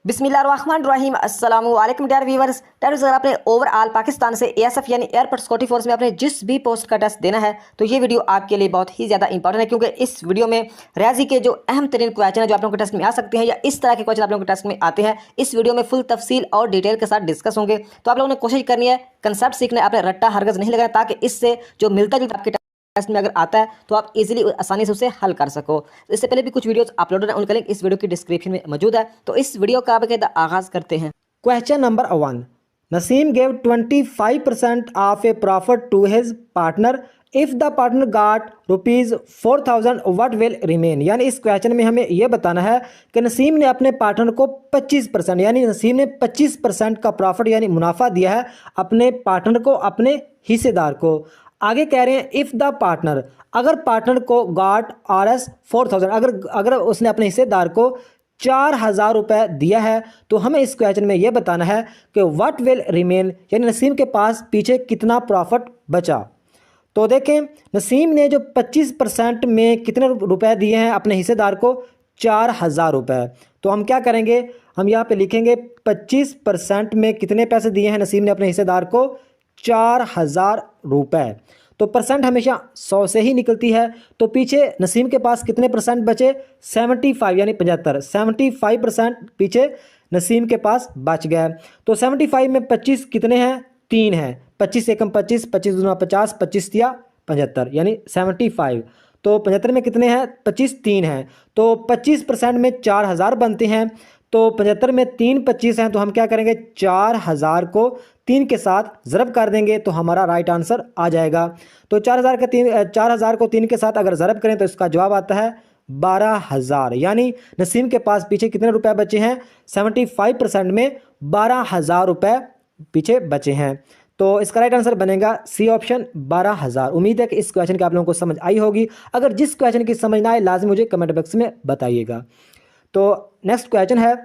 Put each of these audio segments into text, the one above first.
बिस्मिल्लाहिर्रहमानिर्रहीम अस्सलाम वालेकुम डियर व्यूअर्स। अगर आपने ओवरऑल पाकिस्तान से एएसएफ यानी एयरपोर्ट सिक्योरिटी फोर्स में आपने जिस भी पोस्ट का टेस्ट देना है तो ये वीडियो आपके लिए बहुत ही ज़्यादा इंपॉर्टेंट है, क्योंकि इस वीडियो में रियाजी के जो अहम तरीन क्वेश्चन है जो आप लोगों के टेस्ट में आ सकते हैं या इस तरह के क्वेश्चन आप लोगों के टेस्ट में आते हैं, इस वीडियो में फुल तफसील और डिटेल के साथ डिस्कस होंगे। तो आप लोगों ने कोशिश करनी है, कंसेप्ट सीखना है, आपने रट्टा हरगज नहीं लगाना, ताकि इससे जो मिलता जुलता आपके टेस्ट में अगर आता है तो आप इजीली आसानी से उसे हल कर सको। इससे पहले भी कुछ वीडियोस अपलोडेड हैं, उनका लिंक इस वीडियो की डिस्क्रिप्शन में मौजूद है। तो इस वीडियो का बाकायदा आगाज करते हैं। Question number 1. Naseem gave 25% of a profit to his partner. If the partner got rupees 4,000, what will remain? यानी इस क्वेश्चन में हमें यह बताना है कि नसीम ने अपने पार्टनर को 25% यानी नसीम ने 25% का प्रॉफिट यानी मुनाफा दिया है अपने पार्टनर को, अपने हिस्सेदार को। आगे कह रहे हैं इफ़ द पार्टनर, अगर पार्टनर को गॉट RS 4,000, अगर उसने अपने हिस्सेदार को 4,000 रुपये दिया है तो हमें इस क्वेश्चन में यह बताना है कि व्हाट विल रिमेन, यानी नसीम के पास पीछे कितना प्रॉफिट बचा। तो देखें नसीम ने जो 25% में कितने रुपए दिए हैं अपने हिस्सेदार को, 4,000 रुपये। तो हम क्या करेंगे, हम यहाँ पे लिखेंगे 25% में कितने पैसे दिए हैं नसीम ने अपने हिस्सेदार को, 4,000 रुपये। तो परसेंट हमेशा 100 से ही निकलती है। तो पीछे नसीम के पास कितने परसेंट बचे, 75 यानी 75% पीछे नसीम के पास बच गया। तो 75 में 25 कितने हैं, 3 हैं। 25 एकम 25, 25 दूना 50, 25 दिया 75 यानी 75। तो 75 में कितने हैं, 25, 3 हैं। तो 25% में 4,000 बनते हैं। तो 75 में 3 25 हैं, तो हम क्या करेंगे, 4,000 को 3 के साथ ज़रब कर देंगे तो हमारा राइट आंसर आ जाएगा। तो 4,000 को 3 के साथ अगर ज़रब करें तो इसका जवाब आता है 12,000। यानी नसीम के पास पीछे कितने रुपए बचे हैं, 75% में 12,000 रुपये पीछे बचे हैं। तो इसका राइट आंसर बनेगा सी ऑप्शन, 12,000। उम्मीद है कि इस क्वेश्चन की आप लोगों को समझ आई होगी। अगर जिस क्वेश्चन की समझ ना आए लाजमी मुझे कमेंट बॉक्स में बताइएगा। तो नेक्स्ट क्वेश्चन है,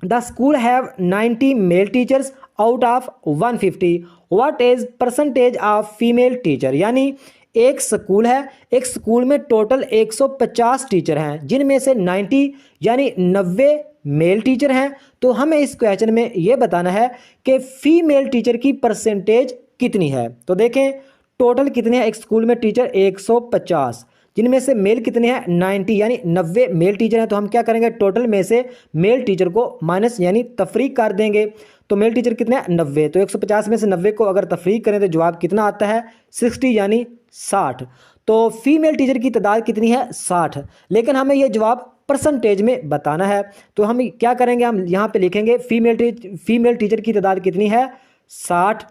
the school have 90 male teachers out of 150, what is percentage of female teacher. यानी एक स्कूल है, एक स्कूल में टोटल 150 टीचर हैं, जिनमें से 90 यानी 90 मेल टीचर हैं। तो हमें इस क्वेश्चन में यह बताना है कि फीमेल टीचर की परसेंटेज कितनी है। तो देखें टोटल कितने हैं एक स्कूल में टीचर, 150, जिनमें से मेल कितने हैं, 90 यानी 90 मेल टीचर हैं। तो हम क्या करेंगे, टोटल में से मेल टीचर को माइनस यानी तफरीक कर देंगे। तो मेल टीचर कितने हैं, 90। तो 150 में से 90 को अगर तफरीक करें तो जवाब कितना आता है, 60 यानी 60। तो फीमेल टीचर की तादाद कितनी है, 60। लेकिन हमें यह जवाब परसेंटेज में बताना है। तो हम क्या करेंगे, हम यहाँ पे लिखेंगे फीमेल टीचर की तादाद कितनी है, 60।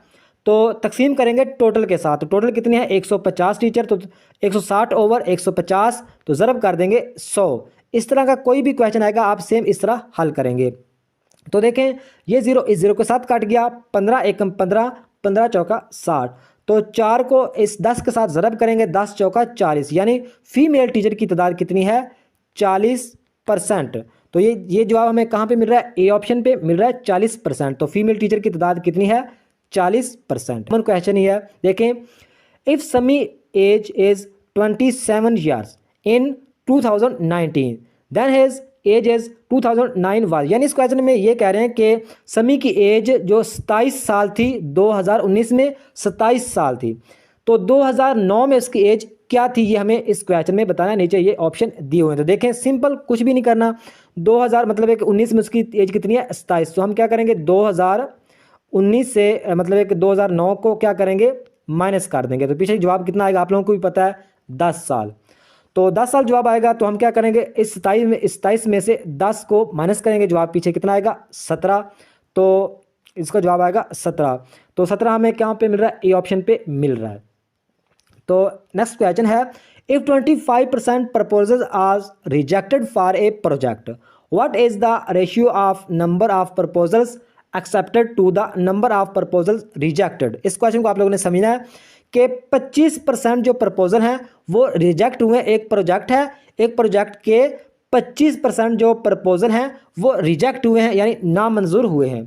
तो तकसीम करेंगे टोटल के साथ। तो टोटल कितनी है, 150 टीचर। तो 160 ओवर 150, तो ज़रब कर देंगे 100। इस तरह का कोई भी क्वेश्चन आएगा आप सेम इस तरह हल करेंगे। तो देखें ये 0 इस 0 के साथ कट गया, 15 एकम 15, 15 चौका 60। तो 4 को इस 10 के साथ ज़रब करेंगे, 10 चौका 40, यानी फीमेल टीचर की तादाद कितनी है, 40%। तो ये जवाब हमें कहाँ पे मिल रहा है, ए ऑप्शन पे मिल रहा है 40%। तो फीमेल टीचर की तादाद कितनी है, 40%। क्वेश्चन ही है, देखें if Sami age is 27 years in 2019 then his age is 2009 was. यानी इस क्वेश्चन में ये कह रहे हैं कि समी की एज जो 27 साल थी, 2019 में 27 साल थी, तो 2009 में उसकी एज क्या थी, ये हमें इस क्वेश्चन में बताना है। नीचे ये ऑप्शन दिए हुए हैं। तो देखें सिंपल, कुछ भी नहीं करना। 2000 मतलब है कि 19 में उसकी एज कितनी है, 27। तो हम क्या करेंगे, 2019 से मतलब है कि 2009 को क्या करेंगे, माइनस कर देंगे। तो पीछे जवाब कितना आएगा आप लोगों को भी पता है, 10 साल। तो 10 साल जवाब आएगा। तो हम क्या करेंगे, इस 27 में से 10 को माइनस करेंगे, जवाब पीछे कितना आएगा, 17। तो इसका जवाब आएगा 17। तो 17 हमें कहाँ पे मिल रहा है, ए ऑप्शन पे मिल रहा है। तो नेक्स्ट क्वेश्चन है, if 25% proposals are rejected for a project, what is the ratio of number of proposals accepted to the number of proposals rejected. इस क्वेश्चन को आप लोगों ने समझना है कि 25% जो प्रपोजल हैं वो रिजेक्ट हुए। एक प्रोजेक्ट है, एक प्रोजेक्ट के 25% जो प्रपोजल हैं वो रिजेक्ट हुए हैं यानी नामंजूर हुए हैं।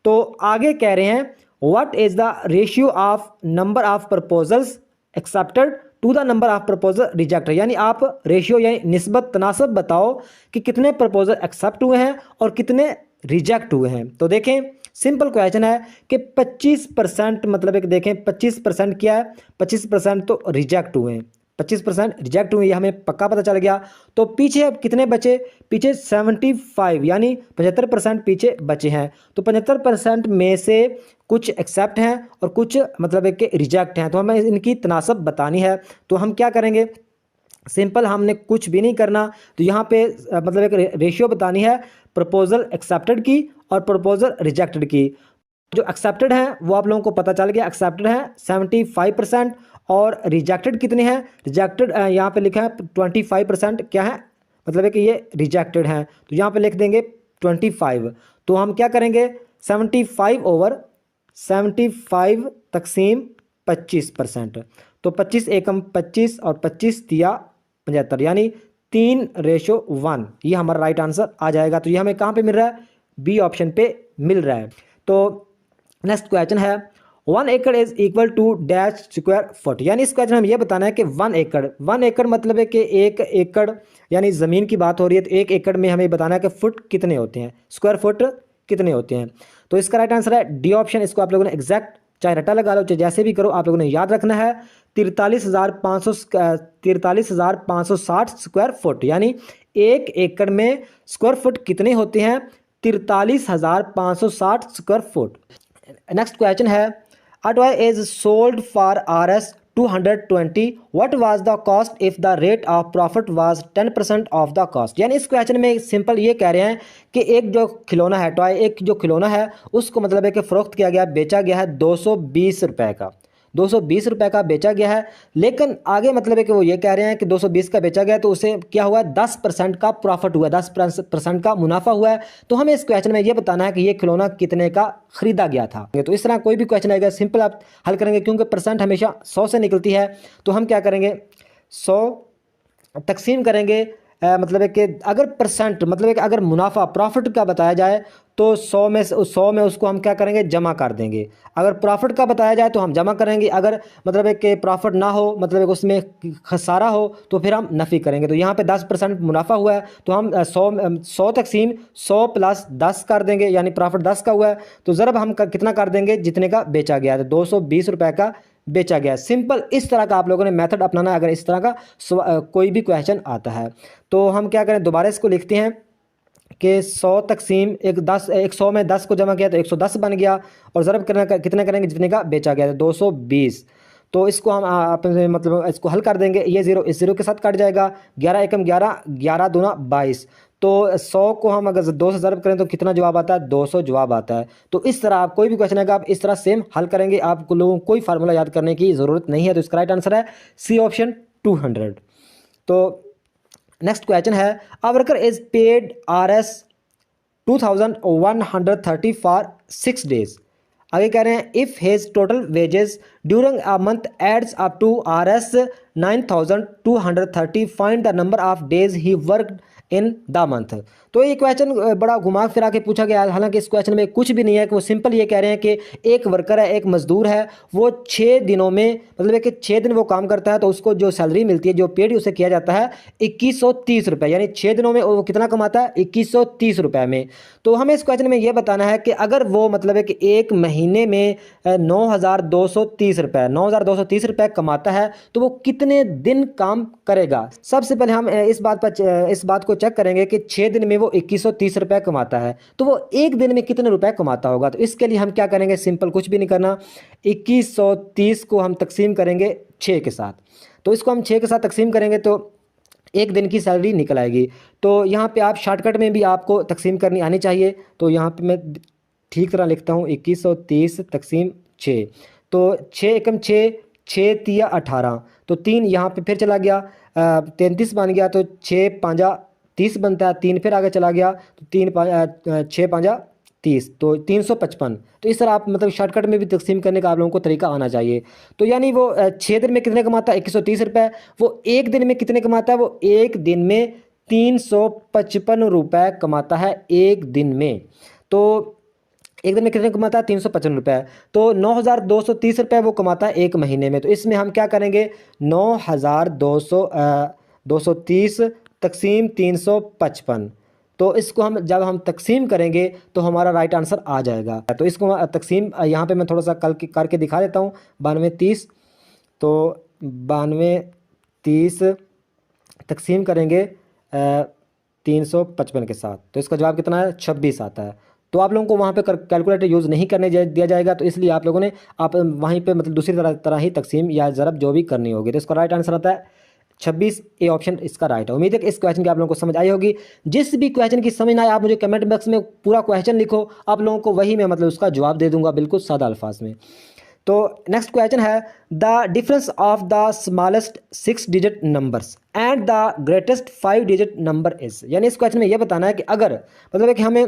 तो आगे कह रहे हैं what is the ratio of number of proposals accepted to the number of proposal rejected. यानी आप रेशियो यानी निस्बत तनासब बताओ कि कितने प्रपोजल एक्सेप्ट हुए हैं और कितने रिजेक्ट हुए हैं। तो देखें सिंपल क्वेश्चन है कि 25% मतलब एक देखें 25% क्या है, 25% तो रिजेक्ट हुए हैं, 25% रिजेक्ट हुए, ये हमें पक्का पता चल गया। तो पीछे अब कितने बचे, पीछे 75 यानी 75% पीछे बचे हैं। तो 75% में से कुछ एक्सेप्ट हैं और कुछ मतलब एक रिजेक्ट हैं, तो हमें इनकी तनासब बतानी है। तो हम क्या करेंगे, सिंपल हमने कुछ भी नहीं करना, तो यहाँ पे मतलब एक रेशियो बतानी है प्रपोजल एक्सेप्टेड की और प्रपोजल रिजेक्टेड की। जो एक्सेप्टेड हैं वो आप लोगों को पता चल गया, एक्सेप्टेड है 75% और रिजेक्टेड कितने हैं, रिजेक्टेड यहाँ पे लिखा है 25% क्या है, मतलब है कि ये रिजेक्टेड हैं, तो यहाँ पे लिख देंगे 25। तो हम क्या करेंगे 75/75 तकसीम 25%, तो 25 एकम 25 और 25 तिया 75 यानी 3:1, ये हमारा राइट आंसर आ जाएगा। तो ये हमें कहाँ पे मिल रहा है, बी ऑप्शन पे मिल रहा है। तो नेक्स्ट क्वेश्चन है 1 एकड़ is equal to dash square foot, यानी इस क्वेश्चन में हम ये बताना है कि 1 एकड़ मतलब है कि 1 एकड़ यानी ज़मीन की बात हो रही है, तो 1 एकड़ में हमें बताना है कि फुट कितने होते हैं, स्क्वायर फुट कितने होते हैं। तो इसका राइट आंसर है डी ऑप्शन। इसको आप लोगों ने एग्जैक्ट चाहे रटा लगा लो चाहे जैसे भी करो, आप लोगों ने याद रखना है 43,560 स्क्वायर फुट, यानी 1 एकड़ में स्क्वायर फुट कितने होते हैं, 43,560 स्क्वायर फुट। नेक्स्ट क्वेश्चन है a toy is sold for Rs 220, what was the cost if the rate of profit was 10% of the cost। यानी इस क्वेश्चन में सिंपल ये कह रहे हैं कि एक जो खिलौना है टॉय, एक जो खिलौना है उसको मतलब है कि फ़रोख्त किया गया, बेचा गया है 220 रुपये का, 220 रुपये का बेचा गया है। लेकिन आगे मतलब है कि वो ये कह रहे हैं कि 220 का बेचा गया तो उसे क्या हुआ, 10% का प्रॉफिट हुआ, 10% का मुनाफा हुआ है। तो हमें इस क्वेश्चन में ये बताना है कि ये खिलौना कितने का खरीदा गया था। तो इस तरह कोई भी क्वेश्चन आएगा सिंपल आप हल करेंगे, क्योंकि परसेंट हमेशा 100 से निकलती है। तो हम क्या करेंगे 100 तकसीम करेंगे मतलब है कि अगर परसेंट मतलब है कि अगर मुनाफा प्रॉफिट का बताया जाए तो 100 में उसको हम क्या करेंगे जमा कर देंगे। अगर प्रॉफिट का बताया जाए तो हम जमा करेंगे, अगर मतलब है कि प्रॉफिट ना हो मतलब है कि उसमें खसारा हो तो फिर हम नफ़ी करेंगे। तो यहाँ पे 10% मुनाफा हुआ है तो हम 100 तकसीम 100 + 10 कर देंगे, यानी प्रॉफिट 10 का हुआ है तो ज़रब हम कितना कर देंगे जितने का बेचा गया है, तो 220 रुपये का बेचा गया। सिंपल इस तरह का आप लोगों ने मेथड अपनाना है अगर इस तरह का कोई भी क्वेश्चन आता है। तो हम क्या करें दोबारा इसको लिखते हैं कि 100 तकसीम 100 में 10 को जमा किया तो 110 बन गया, और ज़रब करना कितना करेंगे जितने का बेचा गया, 220। तो इसको हम मतलब इसको हल कर देंगे, ये 0 इस 0 के साथ कट जाएगा, 11 एकम 11, 11 दूना 22। तो 100 को हम अगर 2 से ज़रब करें तो कितना जवाब आता है, 200 जवाब आता है। तो इस तरह आप कोई भी क्वेश्चन आएगा आप इस तरह सेम हल करेंगे, आपको लोगों को कोई फार्मूला याद करने की ज़रूरत नहीं है। तो इसका राइट आंसर है सी ऑप्शन 200। तो नेक्स्ट क्वेश्चन है a worker is paid Rs 2130 for 6 days. आगे कह रहे हैं if his total wages during a month adds up to Rs 9230 find the number of days he worked in the month. तो ये question बड़ा घुमा फिरा के पूछा गया है, हालांकि इस क्वेश्चन में कुछ भी नहीं है कि वो सिंपल ये कह रहे हैं कि एक वर्कर है, एक मजदूर है, वो 6 दिनों में मतलब है कि 6 दिन वो काम करता है तो उसको जो सैलरी मिलती है, जो पेड उसे किया जाता है 2130 रुपये, यानी 6 दिनों में वो कितना कमाता है 2130 रुपये में। तो हमें इस क्वेश्चन में ये बताना है कि अगर वो मतलब है कि एक महीने में 9230 रुपये 9230 रुपये कमाता है तो वो कितने दिन काम करेगा। सबसे पहले हम इस बात को चेक करेंगे कि 6 दिन में वो 2130 रुपये कमाता है तो वो एक दिन में कितने रुपए कमाता होगा। तो इसके लिए हम क्या करेंगे, सिंपल कुछ भी नहीं करना, 2130 को हम तकसीम करेंगे 6 के साथ। तो इसको हम 6 के साथ तकसीम करेंगे तो एक दिन की सैलरी निकल आएगी। तो यहाँ पे आप शॉर्टकट में भी आपको तकसीम करनी आनी चाहिए। तो यहाँ पे मैं ठीक तरह लिखता हूँ 2130 तकसीम 6, तो 6 एकम 6, 6 तिया 18, तो 3 यहाँ पे फिर चला गया 33 बन गया, तो 6 5 30 बनता है, 3 फिर आगे चला गया तो 6 5 30, तो 355। तो इस तरह आप मतलब शॉर्टकट में भी तकसीम करने का आप लोगों को तरीका आना चाहिए। तो यानी वो 6 दिन में कितने कमाता है 2130 रुपये, वो एक दिन में कितने कमाता है, वो एक दिन में 355 रुपये कमाता है एक दिन में। तो एक दिन में कितने कमाता है 355 रुपये, तो 9230 रुपये वो कमाता है एक महीने में। तो इसमें हम क्या करेंगे 9230 तकसीम 355, तो इसको हम जब हम तकसीम करेंगे तो हमारा राइट आंसर आ जाएगा। तो इसको तकसीम यहाँ पे मैं थोड़ा सा करके दिखा देता हूँ। 92 30, तो 92 30 तकसीम करेंगे 355 के साथ, तो इसका जवाब कितना है? 26 आता है। तो आप लोगों को वहाँ पे कैलकुलेटर यूज़ नहीं करने दिया जाएगा, तो इसलिए आप लोगों ने आप वहीं पे मतलब दूसरी तरह ही तकसीम या ज़रब जो भी करनी होगी। तो इसका राइट आंसर आता है 26, ए ऑप्शन इसका राइट है। उम्मीद है कि इस क्वेश्चन की आप लोगों को समझ आई होगी। जिस भी क्वेश्चन की समझ ना आए आप मुझे कमेंट बॉक्स में पूरा क्वेश्चन लिखो, आप लोगों को वही मैं मतलब उसका जवाब दे दूंगा बिल्कुल सादा अल्फाज में। तो नेक्स्ट क्वेश्चन है the difference of the smallest 6 digit numbers and the greatest 5 digit number is. यानी इस क्वेश्चन में ये बताना है कि अगर मतलब है कि हमें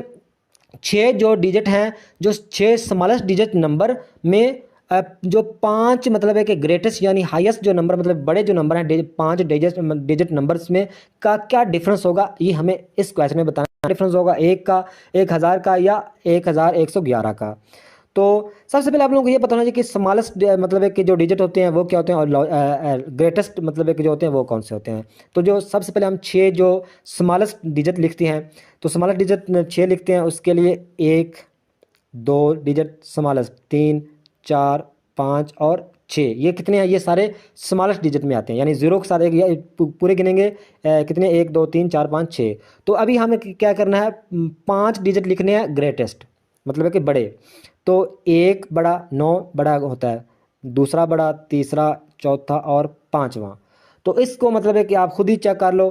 6 जो डिजिट हैं, जो 6 स्मॉलेस्ट डिजिट नंबर में जो 5 मतलब है कि ग्रेटेस्ट यानी हाईएस्ट जो नंबर मतलब बड़े जो नंबर हैं 5 डिजिट नंबर्स में का क्या डिफरेंस होगा, ये हमें इस क्वेश्चन में बताना। डिफरेंस होगा 1 का, 1000 का या 1111 का। तो सबसे पहले आप लोगों को ये बताना चाहिए कि स्मॉलेस्ट मतलब है कि जो डिजिट होते हैं वो क्या होते हैं और ग्रेटेस्ट मतलब है कि जो होते हैं वो कौन से होते हैं। तो जो सबसे पहले हम 6 जो स्मॉलेस्ट डिजिट लिखते हैं, तो स्मॉलेस्ट डिजिट 6 लिखते हैं, उसके लिए 1 2 डिजिट स्मॉलेस्ट, 3 4 5 और 6, ये कितने हैं? ये सारे स्मॉलेस्ट डिजिट में आते हैं। यानी जीरो के साथ एक पूरे गिनेंगे कितने? 1 2 3 4 5 6। तो अभी हमें क्या करना है? 5 डिजिट लिखने हैं ग्रेटेस्ट मतलब है कि बड़े। तो 1 बड़ा 9 बड़ा होता है, दूसरा बड़ा, तीसरा, चौथा और 5वां। तो इसको मतलब है कि आप खुद ही चेक कर लो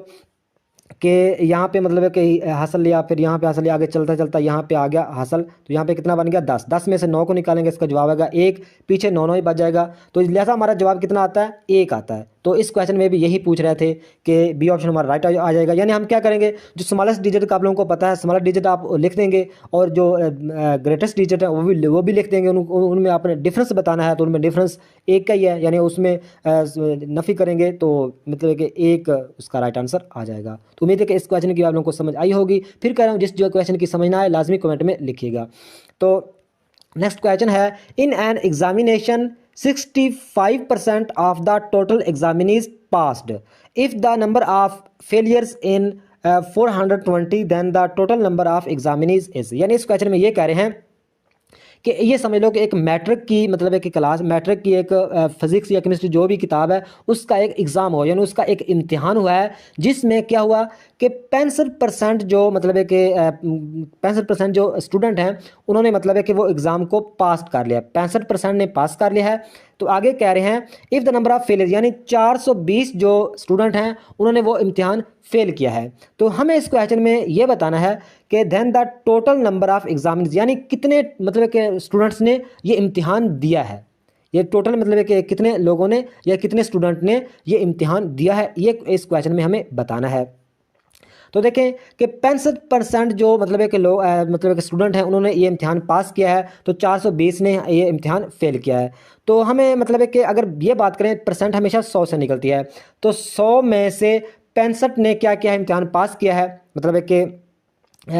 कि यहाँ पे मतलब है कि हासिल लिया, फिर यहाँ पे हासिल लिया, आगे चलता चलता यहाँ पे आ गया हासिल, तो यहाँ पे कितना बन गया? 10। 10 में से 9 को निकालेंगे, इसका जवाब आएगा 1, पीछे 9 9 ही बच जाएगा। तो लिहाजा हमारा जवाब कितना आता है? 1 आता है। तो इस क्वेश्चन में भी यही पूछ रहे थे कि बी ऑप्शन हमारा राइट आ जाएगा। यानी हम क्या करेंगे, जो स्मॉलेस्ट डिजिट का आप लोगों को पता है, स्मॉलेस्ट डिजिट आप लिख देंगे और जो ग्रेटेस्ट डिजिट है वो भी लिख देंगे। उनमें आपने डिफरेंस बताना है, तो उनमें डिफरेंस 1 का ही है, यानी उसमें नफ़ी करेंगे तो मतलब कि 1 उसका राइट आंसर आ जाएगा। तो उम्मीद है कि इस क्वेश्चन की आप लोगों को समझ आई होगी। फिर कह रहा हूँ जिस जो क्वेश्चन की समझ ना आए लाजमी कमेंट में लिखिएगा। तो नेक्स्ट क्वेश्चन है in an examination 65% of the total examinees passed if the number of failures in 420 then the total number of examinees is. यानी इस क्वेश्चन में ये कह रहे हैं कि ये समझ लो कि एक मैट्रिक की मतलब है कि क्लास, मैट्रिक की एक फिजिक्स या केमिस्ट्री जो भी किताब है उसका एक एग्ज़ाम हुआ, यानी उसका एक इम्तिहान हुआ है, जिसमें क्या हुआ कि 65% जो मतलब है कि 65% जो स्टूडेंट हैं उन्होंने मतलब है कि वो एग्ज़ाम को पास कर लिया, 65% ने पास कर लिया है। तो आगे कह रहे हैं if the number of failure, यानी 420 जो स्टूडेंट हैं उन्होंने वो इम्तिहान फेल किया है। तो हमें इस क्वेश्चन में ये बताना है कि then the total number of examiners, यानी कितने मतलब कि स्टूडेंट्स ने ये इम्तिहान दिया है, ये टोटल मतलब है कि कितने लोगों ने या कितने स्टूडेंट ने ये इम्तिहान दिया है, ये इस क्वेश्चन में हमें बताना है। तो देखें कि 65% जो मतलब है कि लोग मतलब कि स्टूडेंट हैं उन्होंने ये इम्तिहान पास किया है, तो 420 ने ये इम्तिहान फेल किया है। तो हमें मतलब है कि अगर ये बात करें, परसेंट हमेशा 100 से निकलती है, तो 100 में से 65 ने क्या किया है? इम्तिहान पास किया है। मतलब है कि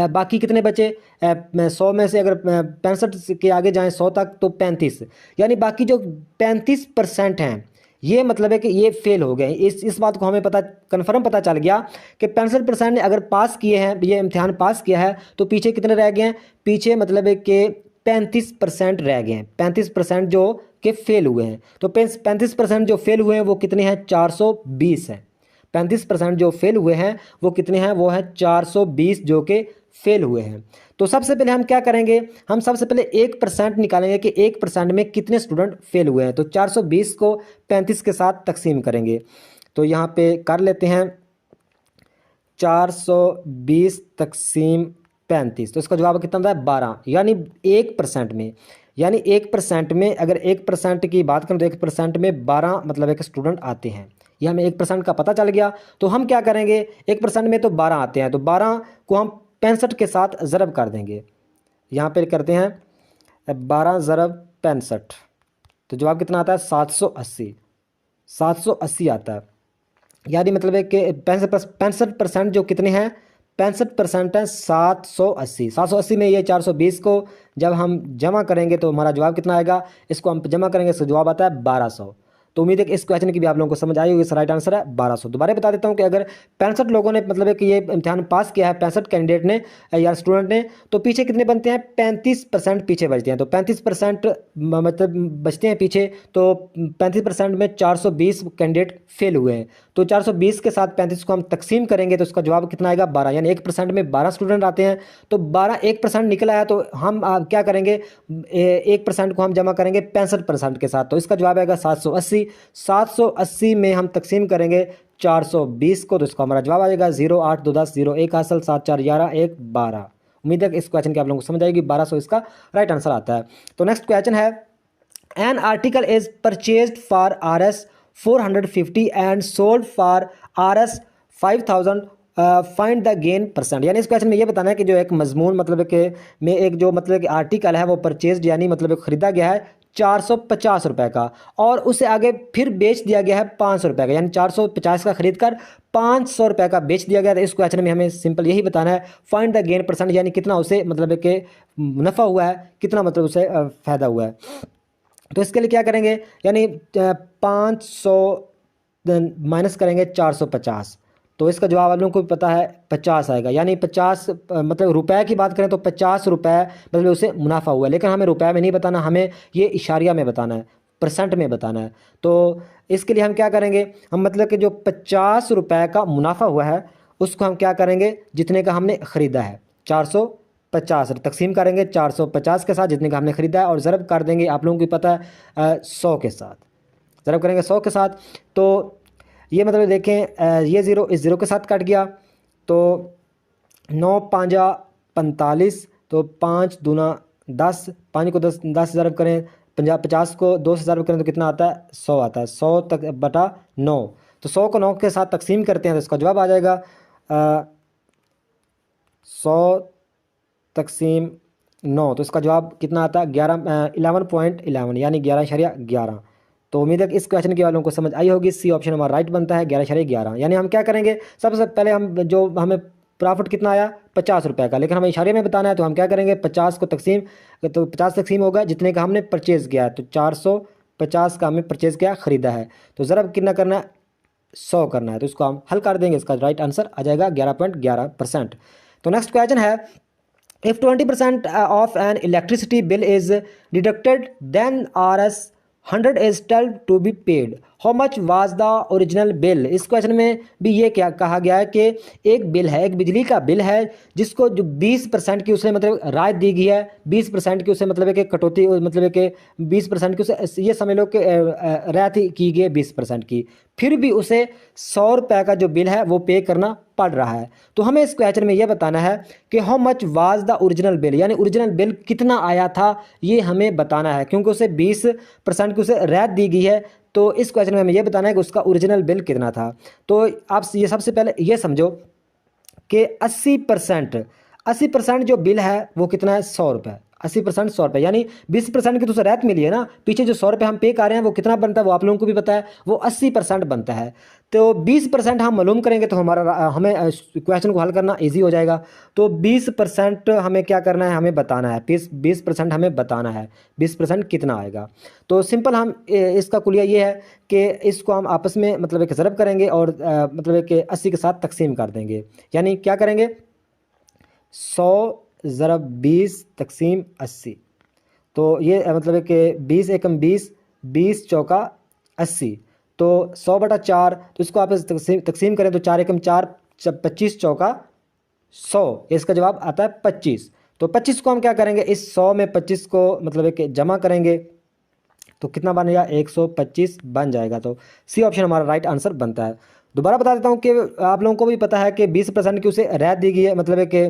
बाकी कितने बचे? 100 में से अगर 65 के आगे जाएं 100 तक तो 35, यानी बाकी जो 35% हैं ये मतलब है कि ये फेल हो गए। इस बात को हमें कन्फर्म पता चल गया कि 65% ने अगर पास किए हैं, ये इम्तिहान पास किया है, तो पीछे कितने रह गए हैं? पीछे मतलब है कि 35% रह गए हैं, 35% जो कि फेल हुए हैं। तो 35% जो फेल हुए हैं वो कितने हैं? 420 हैं। 35% जो फेल हुए हैं वो कितने हैं? वो हैं 420 जो कि फेल हुए हैं। तो सबसे पहले हम क्या करेंगे, हम सबसे पहले 1% निकालेंगे कि 1% में कितने स्टूडेंट फेल हुए हैं। तो 420 को 35 के साथ तकसीम करेंगे, तो यहाँ पे कर लेते हैं 420 तकसीम 35, तो इसका जवाब कितना था? 12। यानी 1% में, यानी 1% में अगर 1% की बात करें तो 1% में 12 मतलब एक स्टूडेंट आते हैं। यह हमें 1% का पता चल गया। तो हम क्या करेंगे, 1% में तो 12 आते हैं, तो 12 को हम 65 के साथ ज़रब कर देंगे। यहाँ पे करते हैं 12 ज़रब 65, तो जवाब कितना आता है? 780। 780 आता है। यानी मतलब है कि 65% जो कितने हैं? 65% है 780। 780 में ये 420 को जब हम जमा करेंगे तो हमारा जवाब कितना आएगा? इसको हम जमा करेंगे, इसका जवाब आता है 1200। तो उम्मीद है कि इस क्वेश्चन की भी आप लोगों को समझ आई होगी। इसका राइट आंसर है 1200। दोबारा बता देता हूँ कि अगर 65 लोगों ने मतलब है कि ये इम्तिहान पास किया है, 65 कैंडिडेट ने या स्टूडेंट ने, तो पीछे कितने बनते हैं? 35% पीछे बचते हैं। तो 35% मतलब बचते हैं पीछे, तो 35% में 420 कैंडिडेट फेल हुए हैं। तो 420 के साथ 35 को हम तकसीम करेंगे तो उसका जवाब कितना आएगा? 12। यानी 1% में 12 स्टूडेंट आते हैं, तो 12 1% निकला है, तो हम क्या करेंगे? 1% को हम जमा करेंगे 65% के साथ, तो इसका जवाब आएगा 780। 780 में हम तकसीम करेंगे 420 को, तो इसका हमारा जवाब आ जाएगा 0 8 2 10 0 1 हासिल 7 4 11 1 12। उम्मीद है कि इस क्वेश्चन की आप लोगों को समझ आएगी। 1200 इसका राइट आंसर आता है। तो नेक्स्ट क्वेश्चन है, an article is purchased for RS 450 and sold for RS 5000, find the gain percent. यानी इस क्वेश्चन में ये बताना है कि जो एक मजमून मतलब कि में एक जो मतलब कि आर्टिकल है वो परचेज्ड यानी मतलब खरीदा गया है 450 रुपए का, और उसे आगे फिर बेच दिया गया है 500 रुपए का, यानी 450 का खरीद कर 500 रुपए का बेच दिया गया। तो इस क्वेश्चन में हमें सिंपल यही बताना है, फाइंड द गेन परसेंट, यानी कितना उसे मतलब कि मुनाफा हुआ है, कितना मतलब उसे फायदा हुआ है। तो इसके लिए क्या करेंगे? यानी 500 माइनस करेंगे 450, तो इसका जवाब आप लोगों को भी पता है 50 आएगा। यानी 50 मतलब रुपए की बात करें तो 50 रुपए मतलब उसे मुनाफा हुआ है, लेकिन हमें रुपए में नहीं बताना, हमें ये इशारिया में बताना है, परसेंट में बताना है। तो इसके लिए हम क्या करेंगे? हम मतलब कि जो 50 रुपए का मुनाफा हुआ है उसको हम क्या करेंगे? जितने का हमने ख़रीदा है 450 तकसीम करेंगे 450 के साथ जितने का हमने ख़रीदा है, और ज़रब कर देंगे, आप लोगों को पता है 100 के साथ, ज़रब करेंगे 100 के साथ। तो ये मतलब देखें ये ज़ीरो इस ज़ीरो के साथ कट गया, तो 9 5 45, तो 5 दूना 10, 5 को 10 ज़रब करें, 50 को 2 से ज़रब करें तो कितना आता है? 100 आता है। 100 तक बटा 9, तो 100 को 9 के साथ तकसीम करते हैं तो इसका जवाब आ जाएगा 100 तकसीम 9, तो इसका जवाब कितना आता है? 11.11 यानी 11.11। तो उम्मीद है कि इस क्वेश्चन की वालों को समझ आई होगी। सी ऑप्शन हमारा राइट बनता है 11.11। यानी हम क्या करेंगे? सबसे पहले हम जो हमें प्रॉफिट कितना आया 50 रुपये का, लेकिन हमें इशारे में बताना है, तो हम क्या करेंगे? 50 को तकसीम, तो 50 तकसीम होगा जितने का हमने परचेज़ किया है, तो 450 का हमने परचेज़ किया, ख़रीदा है, तो ज़रा कितना करना है? 100 करना है, तो इसको हम हल कर देंगे, इसका राइट आंसर आ जाएगा 11.11%। तो नेक्स्ट क्वेश्चन है, if 20% of an electricity bill is deducted, then Rs 100 is still to be paid. How much was the original bill? इस क्वेश्चन में भी ये क्या कहा गया है कि एक बिल है, एक बिजली का बिल है जिसको जो 20% की उसे मतलब राहत दी गई है, 20% की उसे मतलब है कि कटौती, मतलब है कि 20% की उसे ये समझ लो कि राहत की गई है 20% की, फिर भी उसे 100 रुपये का जो बिल है वो पे करना पड़ रहा है। तो हमें इस क्वेश्चन में यह बताना है कि how much was the original bill, यानी ओरिजिनल बिल कितना आया था, ये हमें बताना है, क्योंकि उसे 20% की उसे राहत दी गई है। तो इस क्वेश्चन में हमें यह बताना है कि उसका ओरिजिनल बिल कितना था। तो आप ये सबसे पहले ये समझो कि 80% जो बिल है वो कितना है? 100 रुपये। 80% 100 रुपये, यानी 20% की तो उसे राहत मिली है ना, पीछे जो 100 रुपये हम पे कर रहे हैं वो कितना बनता है वो आप लोगों को भी पता है, वो 80% बनता है। तो 20% हम मालूम करेंगे तो हमें क्वेश्चन को हल करना इजी हो जाएगा। तो 20% हमें क्या करना है? हमें बताना है, 20% हमें बताना है 20% कितना आएगा। तो सिंपल हम इसका कुलिया ये है कि इसको हम आपस में मतलब एक ज़रब करेंगे और मतलब कि 80 के साथ तकसीम कर देंगे। यानी क्या करेंगे? 100 ज़रब 20 तकसीम 80, तो ये मतलब है कि 20 एकम 20, 20 चौका 80, तो 100 बटा 4, तो इसको आप तकसीम करें तो 4 एकम 4, 25 चौका 100, इसका जवाब आता है 25। तो 25 को हम क्या करेंगे? इस 100 में 25 को मतलब है कि जमा करेंगे तो कितना बनेगा? 125 बन जाएगा। तो सी ऑप्शन हमारा राइट आंसर बनता है। दोबारा बता देता हूँ कि आप लोगों को भी पता है कि 20% की उसे राहत दी गई है, मतलब है कि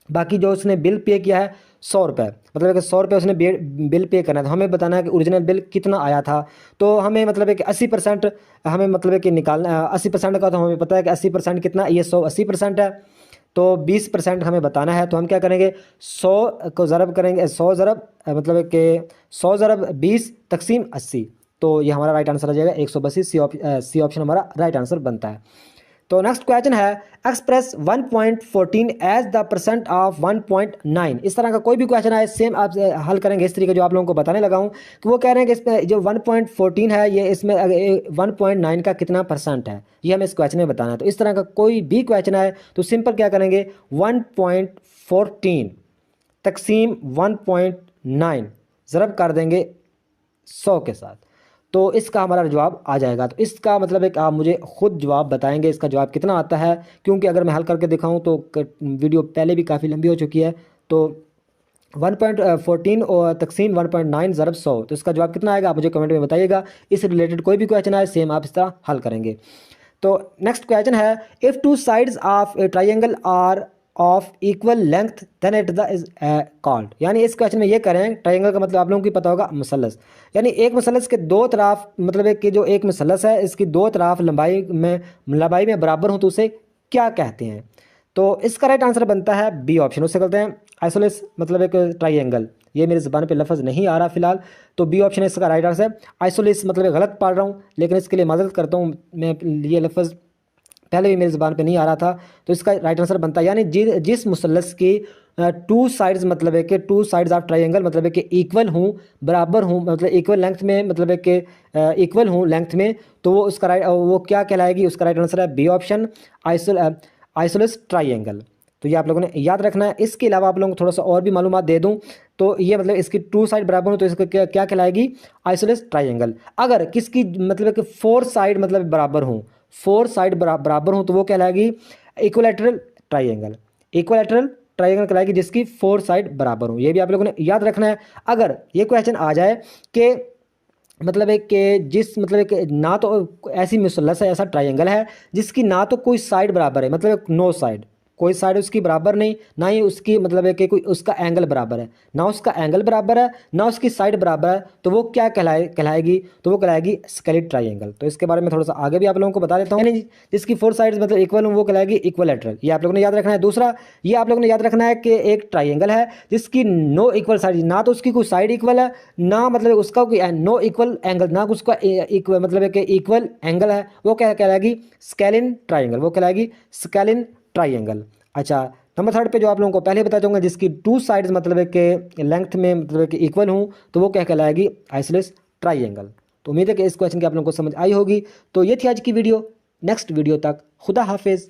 बाकी जो उसने बिल पे किया है 100 रुपये, मतलब कि 100 रुपये उसने बिल पे करना है, तो हमें बताना है कि ओरिजिनल बिल कितना आया था। तो हमें मतलब है कि 80% हमें मतलब है कि निकालना, 80% का तो हमें पता है कि 80% कितना, ये 180% है, तो 20% हमें बताना है। तो हम क्या करेंगे? 100 को ज़रब करेंगे, 100 ज़रब मतलब कि 100 ज़रब 20 तकसीम 80, तो ये हमारा राइट आंसर आ जाएगा 132। सी ऑप्शन हमारा राइट आंसर बनता है। तो नेक्स्ट क्वेश्चन है express 1.14 as the percent of 1.9। इस तरह का कोई भी क्वेश्चन है सेम आप हल करेंगे इस तरीके जो आप लोगों को बताने लगा हूँ कि वो कह रहे हैं कि इसमें जो 1.14 है ये इसमें 1.9 का कितना परसेंट है, ये हमें इस क्वेश्चन में बताना है। तो इस तरह का कोई भी क्वेश्चन है तो सिंपल क्या करेंगे 1.14 तकसीम 1.9 ज़रब कर देंगे 100 के साथ, तो इसका हमारा जवाब आ जाएगा। तो इसका मतलब है कि आप मुझे खुद जवाब बताएंगे इसका जवाब कितना आता है, क्योंकि अगर मैं हल करके दिखाऊं तो वीडियो पहले भी काफ़ी लंबी हो चुकी है। तो 1.14 और तकसीम 1.9 ज़रब 100, तो इसका जवाब कितना आएगा आप मुझे कमेंट में बताइएगा। इस रिलेटेड कोई भी क्वेश्चन आए सेम आप इस तरह हल करेंगे। तो नेक्स्ट क्वेश्चन है if two sides of a triangle are of equal length then it the is called. यानी इस क्वेश्चन में ये करें, ट्राइंगल का मतलब आप लोगों को पता होगा मुसल्लस, यानी एक मुसल्लस के दो तरफ मतलब है कि जो एक मुसल्लस है इसकी दो तरफ लंबाई में बराबर हो तो उसे क्या कहते हैं। तो इसका राइट आंसर बनता है बी ऑप्शन। उससे कहते हैं आइसोलेस मतलब एक ट्राइंगल, ये मेरी ज़बान पे लफ्ज़ नहीं आ रहा फिलहाल, तो बी ऑप्शन इसका राइट आंसर है। आइसोलेस मतलब गलत पढ़ रहा हूँ लेकिन इसके लिए मदद करता हूँ, मैं ये लफ्ज़ पहले भी मेरी ज़बान पे नहीं आ रहा था, तो इसका राइट आंसर बनता है यानी जिस मुसल्लस की टू साइड्स मतलब है कि टू साइड्स ऑफ ट्राइंगल मतलब है कि इक्वल हूँ, बराबर हूँ, मतलब इक्वल लेंथ में मतलब है कि इक्वल हूँ लेंथ में, तो वो उसका राइट वो क्या कहलाएगी, उसका राइट आंसर है बी ऑप्शन आइसोलेस ट्राइंगल। तो ये आप लोगों ने याद रखना है। इसके अलावा आप लोगों को थोड़ा सा और भी मालूमात दे दूं तो ये मतलब इसकी टू साइड बराबर हो तो इसका क्या कहलाएगी आइसोलेस ट्राइंगल। अगर किसकी मतलब कि फोर साइड मतलब बराबर हों, फोर साइड बराबर हों तो वो कहलाएगी इक्विलैटरल ट्राइंगल। इक्विलैटरल ट्राइंगल कहलाएगी जिसकी फोर साइड बराबर हों, ये भी आप लोगों ने याद रखना है। अगर ये क्वेश्चन आ जाए कि मतलब है कि जिस मतलब है कि ना तो ऐसी मुसल्लस है, ऐसा ट्राइंगल है जिसकी ना तो कोई साइड बराबर है, मतलब नो साइड, कोई साइड उसकी बराबर नहीं, ना ही उसकी मतलब है कि कोई उसका एंगल बराबर है, ना उसका एंगल बराबर है ना उसकी साइड बराबर है, तो वो क्या कहलाएगी, तो वो कहलाएगी स्केलिड ट्राइंगल। तो इसके बारे में थोड़ा सा आगे भी आप लोगों को बता देता हूँ। यानी जिसकी फोर साइड्स मतलब इक्वल हो वो कहलाएगी इक्विलैटरल, ये आप लोगों ने याद रखना है। दूसरा ये आप लोगों ने याद रखना है कि एक ट्राइंगल है जिसकी नो इक्वल साइड, ना तो उसकी कोई साइड इक्वल है ना मतलब उसका कोई नो इक्वल एंगल, ना उसका इक्वल मतलब है कि इक्वल एंगल है, वो क्या कहलाएगी स्केलिन ट्राइंगल, वो कहलाएगी स्केलिन ट्राइंगल। अच्छा, नंबर थर्ड पे जो आप लोगों को पहले बता दूंगा जिसकी टू साइड्स मतलब है कि लेंथ में मतलब है कि इक्वल हूँ तो वो क्या कहलाएगी आइसोलेस ट्राइंगल। तो उम्मीद है कि इस क्वेश्चन की आप लोगों को समझ आई होगी। तो ये थी आज की वीडियो, नेक्स्ट वीडियो तक खुदा हाफिज़।